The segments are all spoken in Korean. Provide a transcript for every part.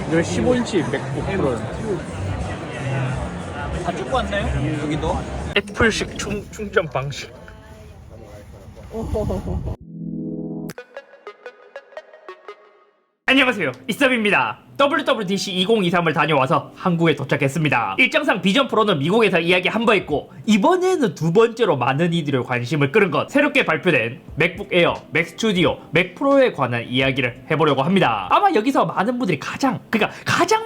이거 15인치 맥북 프로. 다 찍고 왔나요? 여기도? 애플식 충전 방식. 안녕하세요, 이썸입니다. WWDC 2023을 다녀와서 한국에 도착했습니다. 일정상 비전 프로는 미국에서 이야기 한 번 했고, 이번에는 두 번째로 많은 이들의 관심을 끌은 것, 새롭게 발표된 맥북 에어, 맥 스튜디오, 맥 프로에 관한 이야기를 해보려고 합니다. 아마 여기서 많은 분들이 가장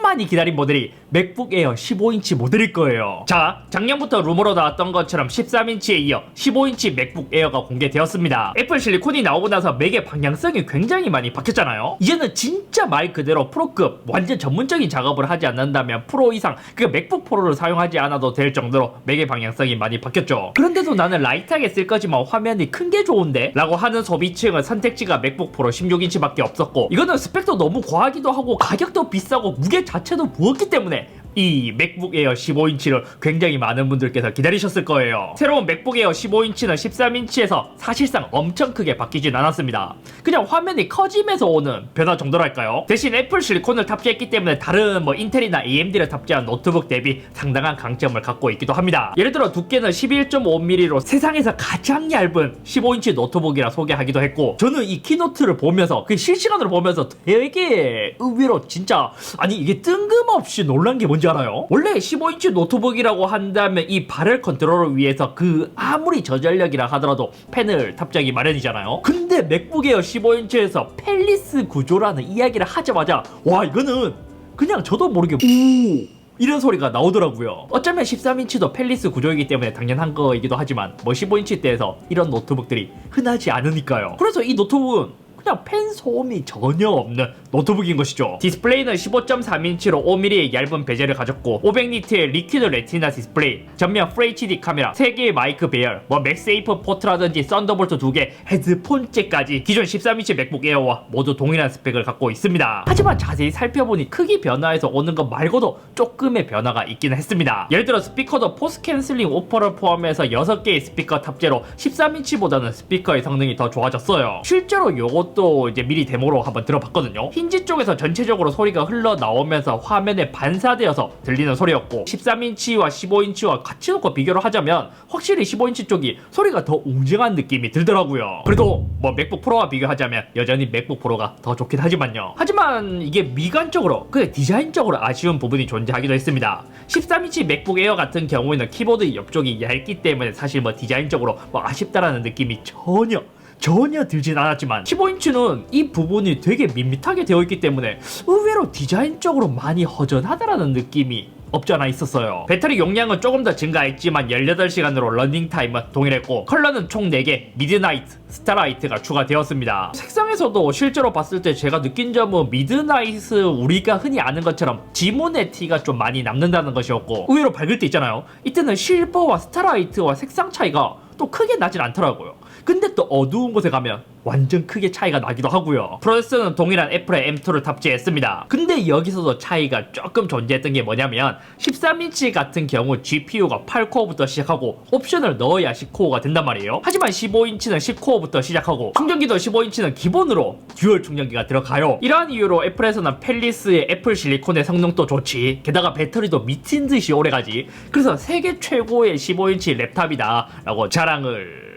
많이 기다린 모델이 맥북 에어 15인치 모델일 거예요. 자, 작년부터 루머로 나왔던 것처럼 13인치에 이어 15인치 맥북 에어가 공개되었습니다. 애플 실리콘이 나오고 나서 맥의 방향성이 굉장히 많이 바뀌었잖아요. 이제는 진짜 말 그대로 프로급 완전 전문적인 작업을 하지 않는다면 프로 이상, 맥북 프로를 사용하지 않아도 될 정도로 맥의 방향성이 많이 바뀌었죠. 그런데도 나는 라이트하게 쓸 거지만 화면이 큰 게 좋은데? 라고 하는 소비층은 선택지가 맥북 프로 16인치 밖에 없었고, 이거는 스펙도 너무 과하기도 하고 가격도 비싸고 무게 자체도 무겁기 때문에 이 맥북 에어 15인치를 굉장히 많은 분들께서 기다리셨을 거예요. 새로운 맥북 에어 15인치는 13인치에서 사실상 엄청 크게 바뀌진 않았습니다. 그냥 화면이 커짐에서 오는 변화 정도랄까요? 대신 애플 실리콘을 탑재했기 때문에 다른 인텔이나 AMD를 탑재한 노트북 대비 상당한 강점을 갖고 있기도 합니다. 예를 들어 두께는 11.5mm로 세상에서 가장 얇은 15인치 노트북이라 소개하기도 했고, 저는 이 키노트를 보면서 실시간으로 보면서 되게 의외로 진짜 이게 뜬금없이 놀란 게 뭔지 알아요? 원래 15인치 노트북이라고 한다면 이 발열 컨트롤을 위해서 아무리 저전력이라 하더라도 펜을 탑재하기 마련이잖아요. 근데 맥북 에어 15인치에서 펠리스 구조라는 이야기를 하자마자 와, 이거는 그냥 저도 모르게 오! 이런 소리가 나오더라고요. 어쩌면 13인치도 펠리스 구조이기 때문에 당연한 거이기도 하지만 15인치대에서 이런 노트북들이 흔하지 않으니까요. 그래서 이 노트북은 그냥 펜 소음이 전혀 없는 노트북인 것이죠. 디스플레이는 15.3인치로 5mm의 얇은 베젤을 가졌고 500니트의 리퀴드 레티나 디스플레이, 전면 FHD 카메라, 3개의 마이크 배열, 맥세이프 포트라든지 썬더볼트 2개, 헤드폰 잭까지 기존 13인치 맥북 에어와 모두 동일한 스펙을 갖고 있습니다. 하지만 자세히 살펴보니 크기 변화에서 오는 것 말고도 조금의 변화가 있기는 했습니다. 예를 들어 스피커도 포스 캔슬링 오퍼를 포함해서 6개의 스피커 탑재로 13인치보다는 스피커의 성능이 더 좋아졌어요. 실제로 요것도 이제 미리 데모로 한번 들어봤거든요. 힌지 쪽에서 전체적으로 소리가 흘러나오면서 화면에 반사되어서 들리는 소리였고, 13인치와 15인치와 같이 놓고 비교를 하자면 확실히 15인치 쪽이 소리가 더 웅장한 느낌이 들더라고요. 그래도 맥북 프로와 비교하자면 여전히 맥북 프로가 더 좋긴 하지만요. 하지만 이게 미관적으로 디자인적으로 아쉬운 부분이 존재하기도 했습니다. 13인치 맥북 에어 같은 경우에는 키보드 옆쪽이 얇기 때문에 사실 디자인적으로 아쉽다라는 느낌이 전혀 들진 않았지만 15인치는 이 부분이 되게 밋밋하게 되어 있기 때문에 의외로 디자인적으로 많이 허전하다라는 느낌이 없지 않아 있었어요. 배터리 용량은 조금 더 증가했지만 18시간으로 러닝타임은 동일했고, 컬러는 총 4개, 미드나이트, 스타라이트가 추가되었습니다. 색상에서도 실제로 봤을 때 제가 느낀 점은 미드나이트 우리가 흔히 아는 것처럼 지문의 티가 좀 많이 남는다는 것이었고, 의외로 밝을 때 있잖아요. 이때는 실버와 스타라이트와 색상 차이가 또 크게 나진 않더라고요. 근데 또 어두운 곳에 가면 완전 크게 차이가 나기도 하고요. 프로세서는 동일한 애플의 M2를 탑재했습니다. 근데 여기서도 차이가 조금 존재했던 게 뭐냐면 13인치 같은 경우 GPU가 8코어부터 시작하고 옵션을 넣어야 10코어가 된단 말이에요. 하지만 15인치는 10코어부터 시작하고 충전기도 15인치는 기본으로 듀얼 충전기가 들어가요. 이러한 이유로 애플에서는 펠리스의 애플 실리콘의 성능도 좋지, 게다가 배터리도 미친 듯이 오래가지, 그래서 세계 최고의 15인치 랩탑이다 라고 자랑을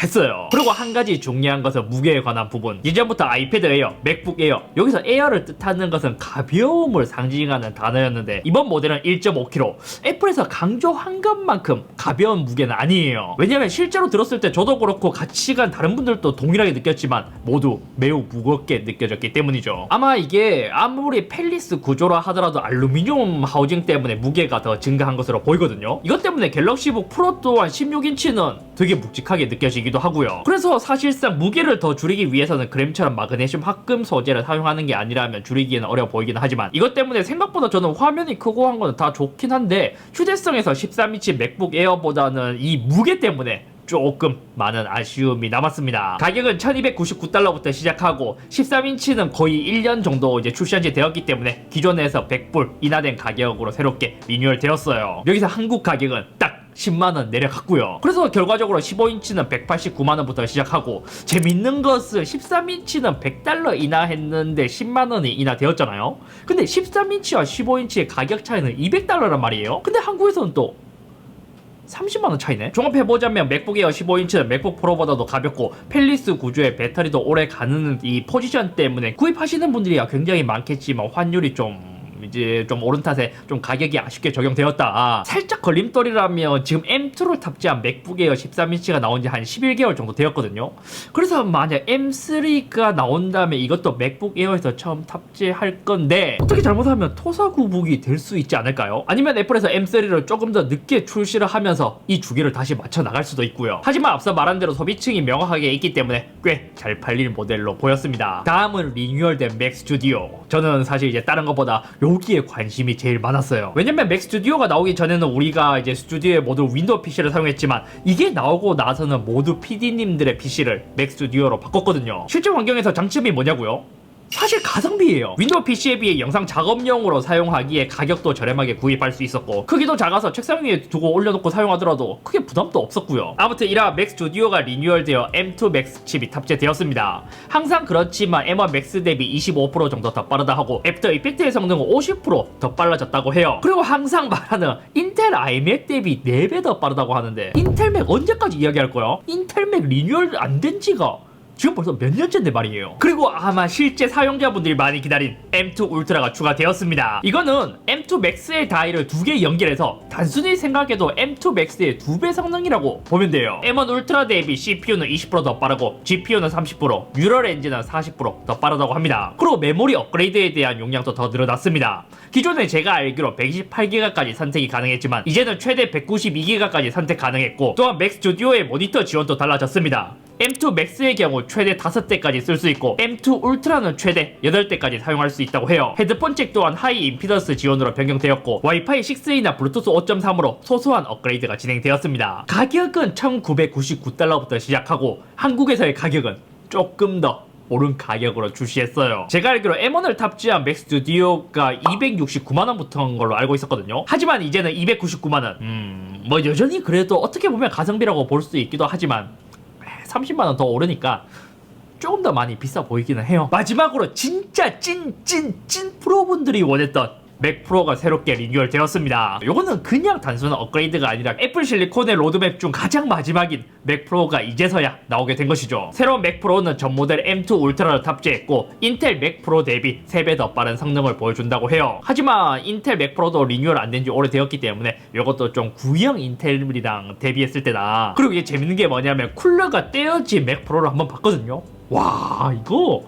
했어요. 그리고 한 가지 중요한 것은 무게에 관한 부분. 이전부터 아이패드 에어, 맥북 에어, 여기서 에어를 뜻하는 것은 가벼움을 상징하는 단어였는데 이번 모델은 1.5kg, 애플에서 강조한 것만큼 가벼운 무게는 아니에요. 왜냐면 실제로 들었을 때 저도 그렇고 같이 간 다른 분들도 동일하게 느꼈지만 모두 매우 무겁게 느껴졌기 때문이죠. 아마 이게 아무리 펠리스 구조라 하더라도 알루미늄 하우징 때문에 무게가 더 증가한 것으로 보이거든요. 이것 때문에 갤럭시북 프로 또한 16인치는 되게 묵직하게 느껴지기도 하고요. 그래서 사실상 무게를 더 줄이기 위해서는 그램처럼 마그네슘 합금 소재를 사용하는 게 아니라면 줄이기는 어려워 보이긴 하지만, 이것 때문에 생각보다 저는 화면이 크고 한 거는 다 좋긴 한데 휴대성에서 13인치 맥북 에어보다는 이 무게 때문에 조금 많은 아쉬움이 남았습니다. 가격은 1299달러부터 시작하고 13인치는 거의 1년 정도 이제 출시한 지 되었기 때문에 기존에서 100불 인하된 가격으로 새롭게 리뉴얼 되었어요. 여기서 한국 가격은 딱 10만원 내려갔고요. 그래서 결과적으로 15인치는 189만원부터 시작하고 재밌는 것은 13인치는 100달러 인하했는데 10만원이 인하되었잖아요. 근데 13인치와 15인치의 가격 차이는 200달러란 말이에요. 근데 한국에서는 또 30만원 차이네. 종합해보자면 맥북 에어 15인치는 맥북 프로보다도 가볍고 펠리스 구조의 배터리도 오래 가는 이 포지션 때문에 구입하시는 분들이 굉장히 많겠지만 환율이 좀 이제 좀 오른 탓에 좀 가격이 아쉽게 적용되었다. 살짝 걸림돌이라면 지금 M2를 탑재한 맥북 에어 13인치가 나온 지 한 11개월 정도 되었거든요. 그래서 만약 M3가 나온다면 이것도 맥북 에어에서 처음 탑재할 건데 어떻게 잘못하면 토사구북이 될 수 있지 않을까요? 아니면 애플에서 M3를 조금 더 늦게 출시를 하면서 이 주기를 다시 맞춰 나갈 수도 있고요. 하지만 앞서 말한 대로 소비층이 명확하게 있기 때문에 꽤 잘 팔릴 모델로 보였습니다. 다음은 리뉴얼된 맥 스튜디오. 저는 사실 이제 다른 것보다 여기에 관심이 제일 많았어요. 왜냐면 맥 스튜디오가 나오기 전에는 우리가 이제 스튜디오에 모두 윈도우 PC를 사용했지만 이게 나오고 나서는 모두 PD님들의 PC를 맥 스튜디오로 바꿨거든요. 실제 환경에서 장점이 뭐냐고요? 사실 가성비예요. 윈도우 PC에 비해 영상 작업용으로 사용하기에 가격도 저렴하게 구입할 수 있었고 크기도 작아서 책상 위에 두고 올려놓고 사용하더라도 크게 부담도 없었고요. 아무튼 이라 맥 스튜디오가 리뉴얼되어 M2 맥스 칩이 탑재되었습니다. 항상 그렇지만 M1 맥스 대비 25% 정도 더 빠르다 하고 애프터 이펙트의 성능은 50% 더 빨라졌다고 해요. 그리고 항상 말하는 인텔 아이맥 대비 4배 더 빠르다고 하는데 인텔 맥 언제까지 이야기할 거야? 인텔 맥 리뉴얼 안 된 지가 지금 벌써 몇 년째인데 말이에요. 그리고 아마 실제 사용자분들이 많이 기다린 M2 울트라가 추가되었습니다. 이거는 M2 맥스의 다이를 2개 연결해서 단순히 생각해도 M2 맥스의 2배 성능이라고 보면 돼요. M1 울트라 대비 CPU는 20% 더 빠르고 GPU는 30%, 뉴럴 엔진은 40%더 빠르다고 합니다. 그리고 메모리 업그레이드에 대한 용량도 더 늘어났습니다. 기존에 제가 알기로 128기가까지 선택이 가능했지만 이제는 최대 192기가까지 선택 가능했고 또한 맥 스튜디오의 모니터 지원도 달라졌습니다. M2 맥스의 경우 최대 5대까지 쓸 수 있고 M2 울트라는 최대 8대까지 사용할 수 있다고 해요. 헤드폰 잭 또한 하이 임피던스 지원으로 변경되었고 와이파이 6E나 블루투스 5.3으로 소소한 업그레이드가 진행되었습니다. 가격은 1999달러부터 시작하고 한국에서의 가격은 조금 더 오른 가격으로 출시했어요. 제가 알기로 M1을 탑재한 맥 스튜디오가 269만원부터인 걸로 알고 있었거든요. 하지만 이제는 299만원. 뭐 여전히 그래도 어떻게 보면 가성비라고 볼 수 있기도 하지만 30만원 더 오르니까 조금 더 많이 비싸 보이기는 해요. 마지막으로 진짜 찐 프로분들이 원했던 맥 프로가 새롭게 리뉴얼 되었습니다. 요거는 그냥 단순한 업그레이드가 아니라 애플 실리콘의 로드맵 중 가장 마지막인 맥 프로가 이제서야 나오게 된 것이죠. 새로운 맥 프로는 전 모델 M2 울트라를 탑재했고 인텔 맥 프로 대비 3배 더 빠른 성능을 보여준다고 해요. 하지만 인텔 맥 프로도 리뉴얼 안 된 지 오래되었기 때문에 이것도 좀 구형 인텔이랑 대비했을 때다. 그리고 이게 재밌는 게 뭐냐면 쿨러가 떼어진 맥 프로를 한번 봤거든요. 와 이거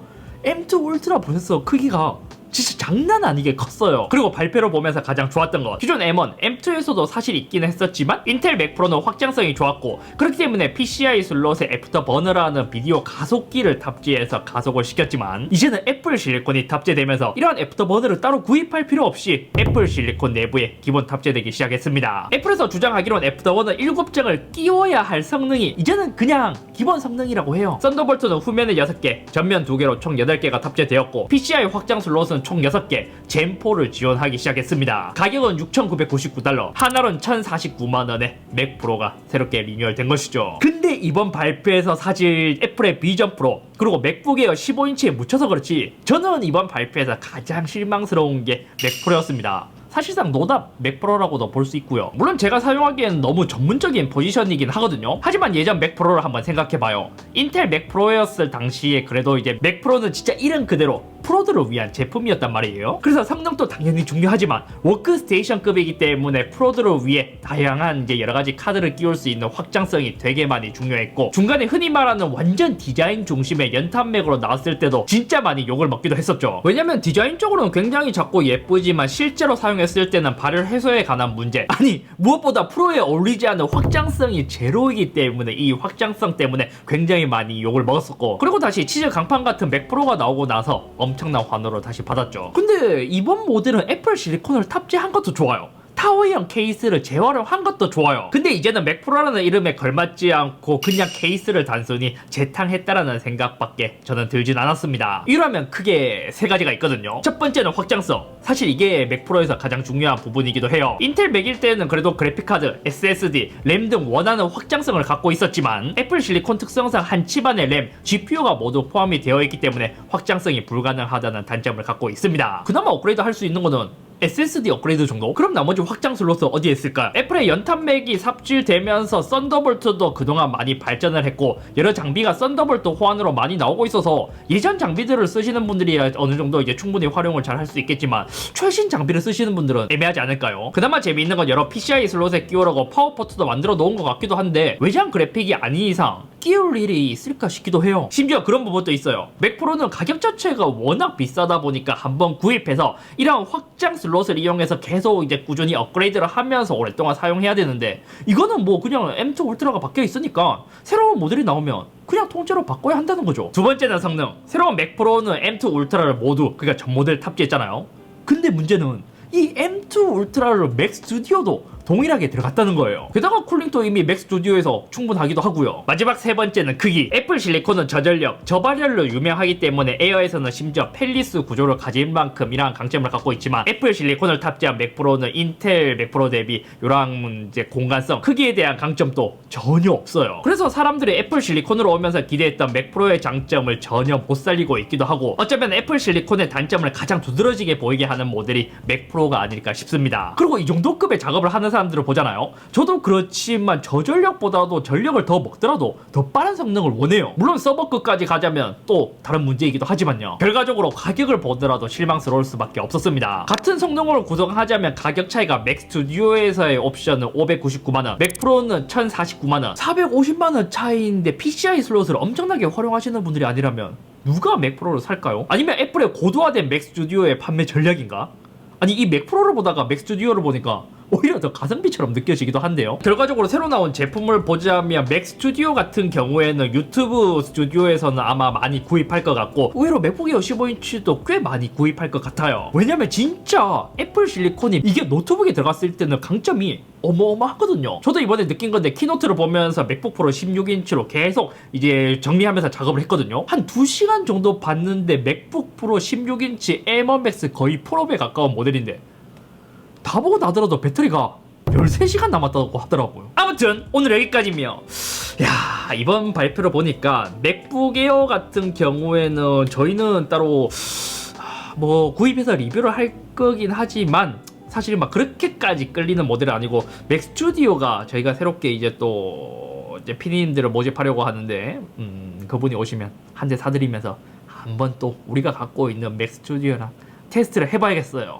M2 울트라 프로세서 크기가 진짜 장난 아니게 컸어요. 그리고 발표를 보면서 가장 좋았던 것, 기존 M1, M2에서도 사실 있긴 했었지만 인텔 맥 프로는 확장성이 좋았고 그렇기 때문에 PCI 슬롯에 애프터버너라는 비디오 가속기를 탑재해서 가속을 시켰지만 이제는 애플 실리콘이 탑재되면서 이러한 애프터버너를 따로 구입할 필요 없이 애플 실리콘 내부에 기본 탑재되기 시작했습니다. 애플에서 주장하기로는 애프터버너 7장을 끼워야 할 성능이 이제는 그냥 기본 성능이라고 해요. 썬더볼트는 후면에 6개, 전면 2개로 총 8개가 탑재되었고 PCI 확장 슬롯은 총 6개, 젠4를 지원하기 시작했습니다. 가격은 6,999달러, 하나로는 1,049만원에 맥 프로가 새롭게 리뉴얼 된 것이죠. 근데 이번 발표에서 사실 애플의 비전 프로 그리고 맥북 에어 15인치에 묻혀서 그렇지 저는 이번 발표에서 가장 실망스러운 게 맥 프로였습니다. 사실상 노답 맥 프로라고도 볼 수 있고요. 물론 제가 사용하기엔 너무 전문적인 포지션이긴 하거든요. 하지만 예전 맥 프로를 한번 생각해봐요. 인텔 맥 프로였을 당시에 그래도 이제 맥 프로는 진짜 이름 그대로 프로들을 위한 제품이었단 말이에요. 그래서 성능도 당연히 중요하지만 워크스테이션급이기 때문에 프로들을 위해 다양한 이제 여러가지 카드를 끼울 수 있는 확장성이 되게 많이 중요했고 중간에 흔히 말하는 완전 디자인 중심의 연탄 맥으로 나왔을 때도 진짜 많이 욕을 먹기도 했었죠. 왜냐면 디자인적으로는 굉장히 작고 예쁘지만 실제로 사용했을 때는 발열 해소에 관한 문제, 아니 무엇보다 프로에 어울리지 않는 확장성이 제로이기 때문에 이 확장성 때문에 굉장히 많이 욕을 먹었었고 그리고 다시 치즈 강판 같은 맥 프로가 나오고 나서 엄청난 환호를 다시 받았죠. 근데 이번 모델은 애플 실리콘을 탑재한 것도 좋아요. 타워형 케이스를 재활용한 것도 좋아요. 근데 이제는 맥 프로라는 이름에 걸맞지 않고 그냥 케이스를 단순히 재탕했다라는 생각밖에 저는 들진 않았습니다. 이러면 크게 세 가지가 있거든요. 첫 번째는 확장성. 사실 이게 맥 프로에서 가장 중요한 부분이기도 해요. 인텔 맥일 때는 그래도 그래픽카드, SSD, 램 등 원하는 확장성을 갖고 있었지만 애플 실리콘 특성상 한 집안의 램, GPU가 모두 포함이 되어 있기 때문에 확장성이 불가능하다는 단점을 갖고 있습니다. 그나마 업그레이드 할 수 있는 거는 SSD 업그레이드 정도? 그럼 나머지 확장 슬롯은 어디에 있을까요? 애플의 연탄 맥이 삽질되면서 썬더볼트도 그동안 많이 발전을 했고 여러 장비가 썬더볼트 호환으로 많이 나오고 있어서 예전 장비들을 쓰시는 분들이 어느 정도 이제 충분히 활용을 잘 할 수 있겠지만 최신 장비를 쓰시는 분들은 애매하지 않을까요? 그나마 재미있는 건 여러 PCI 슬롯에 끼우라고 파워포트도 만들어 놓은 것 같기도 한데 외장 그래픽이 아닌 이상 끼울 일이 있을까 싶기도 해요. 심지어 그런 부분도 있어요. 맥 프로는 가격 자체가 워낙 비싸다 보니까 한번 구입해서 이런 확장 슬롯을 이용해서 계속 이제 꾸준히 업그레이드를 하면서 오랫동안 사용해야 되는데 이거는 뭐 그냥 M2 울트라가 바뀌어 있으니까 새로운 모델이 나오면 그냥 통째로 바꿔야 한다는 거죠. 두 번째는 성능. 새로운 맥 프로는 M2 울트라를 모두 그러니까 전 모델 탑재했잖아요. 근데 문제는 이 M2 울트라를 맥 스튜디오도 동일하게 들어갔다는 거예요. 게다가 쿨링도 이미 맥 스튜디오에서 충분하기도 하고요. 마지막 세 번째는 크기. 애플 실리콘은 저전력, 저발열로 유명하기 때문에 에어에서는 심지어 펠리스 구조를 가진 만큼이란 강점을 갖고 있지만 애플 실리콘을 탑재한 맥 프로는 인텔 맥 프로 대비 요런 이제 공간성, 크기에 대한 강점도 전혀 없어요. 그래서 사람들이 애플 실리콘으로 오면서 기대했던 맥 프로의 장점을 전혀 못 살리고 있기도 하고 어쩌면 애플 실리콘의 단점을 가장 두드러지게 보이게 하는 모델이 맥 프로가 아닐까 싶습니다. 그리고 이 정도 급의 작업을 하는 사람들을 보잖아요. 저도 그렇지만 저전력보다도 전력을 더 먹더라도 더 빠른 성능을 원해요. 물론 서버급까지 가자면 또 다른 문제이기도 하지만요. 결과적으로 가격을 보더라도 실망스러울 수밖에 없었습니다. 같은 성능으로 구성하자면 가격 차이가 맥 스튜디오에서의 옵션은 599만원, 맥 프로는 1049만원, 450만원 차이인데 PCI 슬롯을 엄청나게 활용하시는 분들이 아니라면 누가 맥 프로를 살까요? 아니면 애플의 고도화된 맥 스튜디오의 판매 전략인가? 아니 이 맥 프로를 보다가 맥 스튜디오를 보니까 오히려 더 가성비처럼 느껴지기도 한데요. 결과적으로 새로 나온 제품을 보자면 맥 스튜디오 같은 경우에는 유튜브 스튜디오에서는 아마 많이 구입할 것 같고 의외로 맥북 에어 15인치도 꽤 많이 구입할 것 같아요. 왜냐면 진짜 애플 실리콘이 이게 노트북에 들어갔을 때는 강점이 어마어마하거든요. 저도 이번에 느낀 건데 키노트를 보면서 맥북 프로 16인치로 계속 이제 정리하면서 작업을 했거든요. 한 2시간 정도 봤는데 맥북 프로 16인치 M1 Max 거의 풀업에 가까운 모델인데 다 보고 나더라도 배터리가 13시간 남았다고 하더라고요. 아무튼 오늘 여기까지며 야 이번 발표를 보니까 맥북 에어 같은 경우에는 저희는 따로 뭐 구입해서 리뷰를 할 거긴 하지만 사실 막 그렇게까지 끌리는 모델은 아니고 맥 스튜디오가 저희가 새롭게 이제 또 이제 PD님들을 모집하려고 하는데 그분이 오시면 한 대 사드리면서 한번 또 우리가 갖고 있는 맥 스튜디오랑 테스트를 해봐야겠어요.